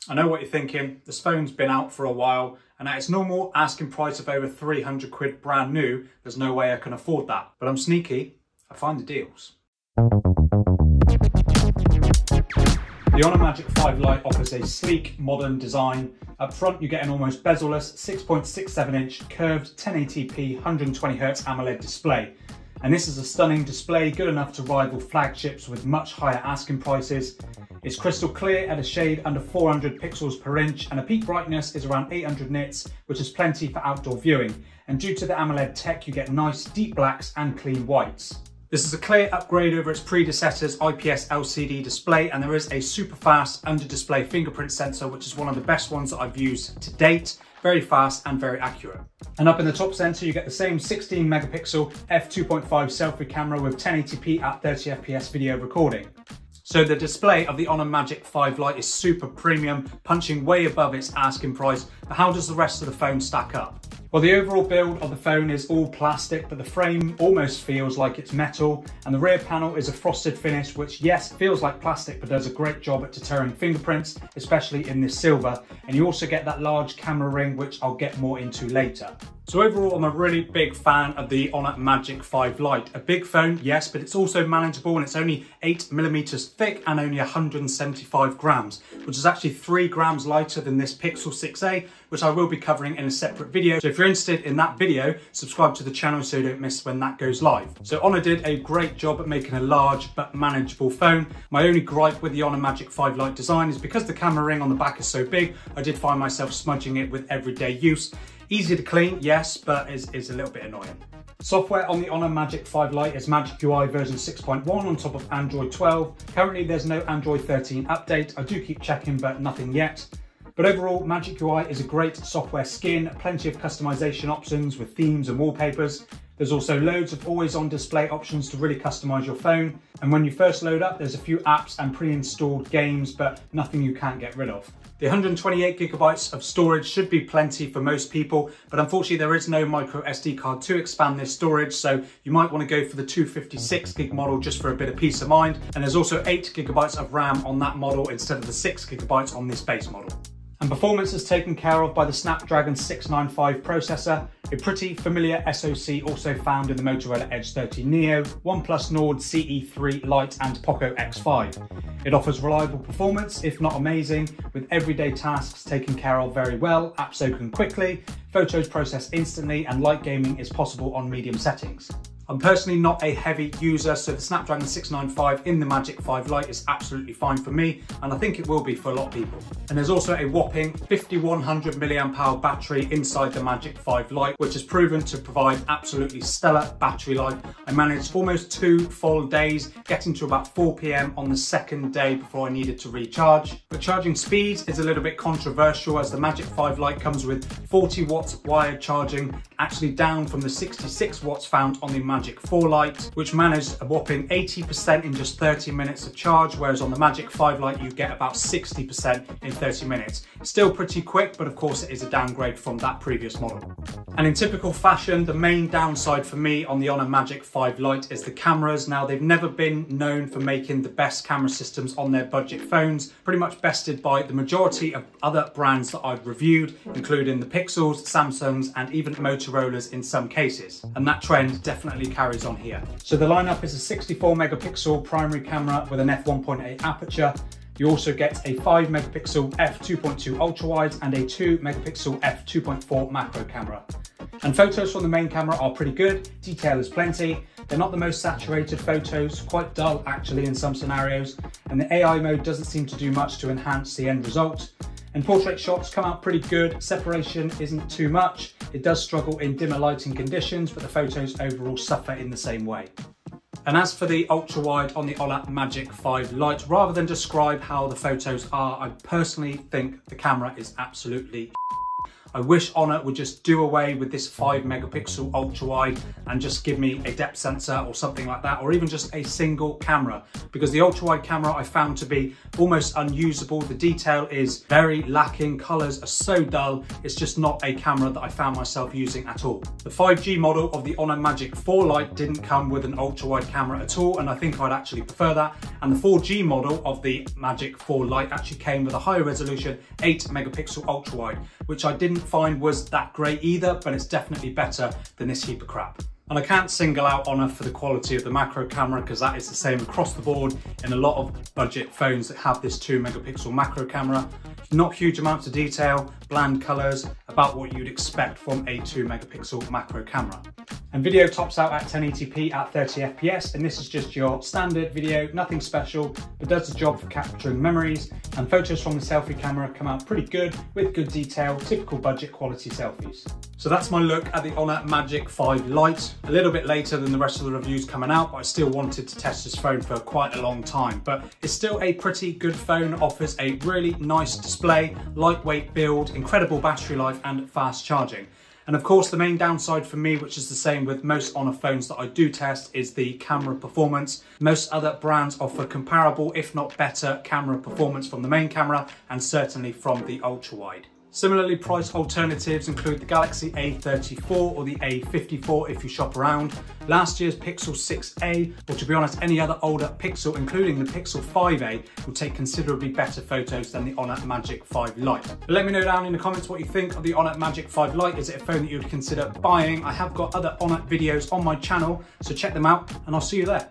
I know what you're thinking, this phone's been out for a while and at its normal asking price of over 300 quid brand new, there's no way I can afford that. But I'm sneaky, I find the deals. The Honor Magic 5 Lite offers a sleek, modern design. Up front you get an almost bezel-less 6.67 inch curved 1080p 120Hz AMOLED display. And this is a stunning display, good enough to rival flagships with much higher asking prices. It's crystal clear at a shade under 400 pixels per inch and a peak brightness is around 800 nits, which is plenty for outdoor viewing. And due to the AMOLED tech, you get nice deep blacks and clean whites. This is a clear upgrade over its predecessor's IPS LCD display, and there is a super fast under display fingerprint sensor, which is one of the best ones that I've used to date. Very fast and very accurate. And up in the top center, you get the same 16 megapixel f2.5 selfie camera with 1080p at 30 FPS video recording. So the display of the Honor Magic 5 Lite is super premium, punching way above its asking price, but how does the rest of the phone stack up? Well, the overall build of the phone is all plastic, but the frame almost feels like it's metal, and the rear panel is a frosted finish, which yes, feels like plastic, but does a great job at deterring fingerprints, especially in this silver. And you also get that large camera ring, which I'll get more into later. So overall, I'm a really big fan of the Honor Magic 5 Lite. A big phone, yes, but it's also manageable, and it's only 8mm thick and only 175 grams, which is actually 3 grams lighter than this Pixel 6a, which I will be covering in a separate video. So if you're interested in that video, subscribe to the channel so you don't miss when that goes live. So Honor did a great job at making a large but manageable phone. My only gripe with the Honor Magic 5 Lite design is because the camera ring on the back is so big, I did find myself smudging it with everyday use. Easy to clean, yes, but is a little bit annoying. Software on the Honor Magic 5 Lite is Magic UI version 6.1 on top of Android 12. Currently there's no Android 13 update. I do keep checking, but nothing yet. But overall, Magic UI is a great software skin, plenty of customization options with themes and wallpapers. There's also loads of always-on display options to really customize your phone. And when you first load up, there's a few apps and pre-installed games, but nothing you can't get rid of. The 128GB of storage should be plenty for most people, but unfortunately there is no micro SD card to expand this storage, so you might want to go for the 256GB model just for a bit of peace of mind. And there's also 8GB of RAM on that model instead of the 6GB on this base model. And performance is taken care of by the Snapdragon 695 processor, a pretty familiar SoC also found in the Motorola Edge 30 Neo, OnePlus Nord CE3 Lite and Poco X5. It offers reliable performance, if not amazing, with everyday tasks taken care of very well, apps open quickly, photos process instantly, and light gaming is possible on medium settings. I'm personally not a heavy user, so the Snapdragon 695 in the Magic 5 Lite is absolutely fine for me, and I think it will be for a lot of people. And there's also a whopping 5100 mAh battery inside the Magic 5 Lite, which has proven to provide absolutely stellar battery life. I managed almost 2 full days, getting to about 4 PM on the second day before I needed to recharge. But charging speed is a little bit controversial, as the Magic 5 Lite comes with 40 watts wired charging, actually down from the 66 watts found on the Magic 4 Lite, which managed a whopping 80% in just 30 minutes of charge, whereas on the Magic 5 Lite you get about 60% in 30 minutes. Still pretty quick, but of course it is a downgrade from that previous model. And in typical fashion, the main downside for me on the Honor Magic 5 Lite is the cameras. Now, they've never been known for making the best camera systems on their budget phones, pretty much bested by the majority of other brands that I've reviewed, including the Pixels, Samsungs, and even Motorola's in some cases. And that trend definitely carries on here. So the lineup is a 64 megapixel primary camera with an f1.8 aperture. You also get a 5 megapixel f2.2 ultra wide and a 2 megapixel f2.4 macro camera. And photos from the main camera are pretty good, detail is plenty. They're not the most saturated photos, quite dull actually in some scenarios, and the AI mode doesn't seem to do much to enhance the end result. And portrait shots come out pretty good, separation isn't too much. It does struggle in dimmer lighting conditions, but the photos overall suffer in the same way. And as for the ultra wide on the Honor Magic 5 Lite, rather than describe how the photos are, I personally think the camera is absolutely I wish Honor would just do away with this 5 megapixel ultra wide and just give me a depth sensor or something like that, or even just a single camera, because the ultra wide camera I found to be almost unusable. The detail is very lacking, colors are so dull. It's just not a camera that I found myself using at all. The 5G model of the Honor Magic 4 Lite didn't come with an ultra wide camera at all, and I think I'd actually prefer that. And the 4G model of the Magic 4 Lite actually came with a higher resolution 8 megapixel ultra wide, which I didn't find was that great either, but it's definitely better than this heap of crap. And I can't single out Honor for the quality of the macro camera, because that is the same across the board in a lot of budget phones that have this 2 megapixel macro camera. Not huge amounts of detail, bland colors, about what you'd expect from a 2 megapixel macro camera. And video tops out at 1080p at 30 FPS, and this is just your standard video, nothing special, but does the job for capturing memories, and photos from the selfie camera come out pretty good with good detail, typical budget quality selfies. So that's my look at the Honor Magic 5 Lite. A little bit later than the rest of the reviews coming out, but I still wanted to test this phone for quite a long time. But it's still a pretty good phone, offers a really nice display, lightweight build, incredible battery life and fast charging. And of course, the main downside for me, which is the same with most Honor phones that I do test, is the camera performance. Most other brands offer comparable, if not better, camera performance from the main camera, and certainly from the ultra wide. Similarly priced alternatives include the Galaxy A34 or the A54 if you shop around, last year's Pixel 6a, or to be honest, any other older Pixel, including the Pixel 5a, will take considerably better photos than the Honor Magic 5 Lite. But let me know down in the comments what you think of the Honor Magic 5 Lite. Is it a phone that you would consider buying? I have got other Honor videos on my channel, so check them out, and I'll see you there.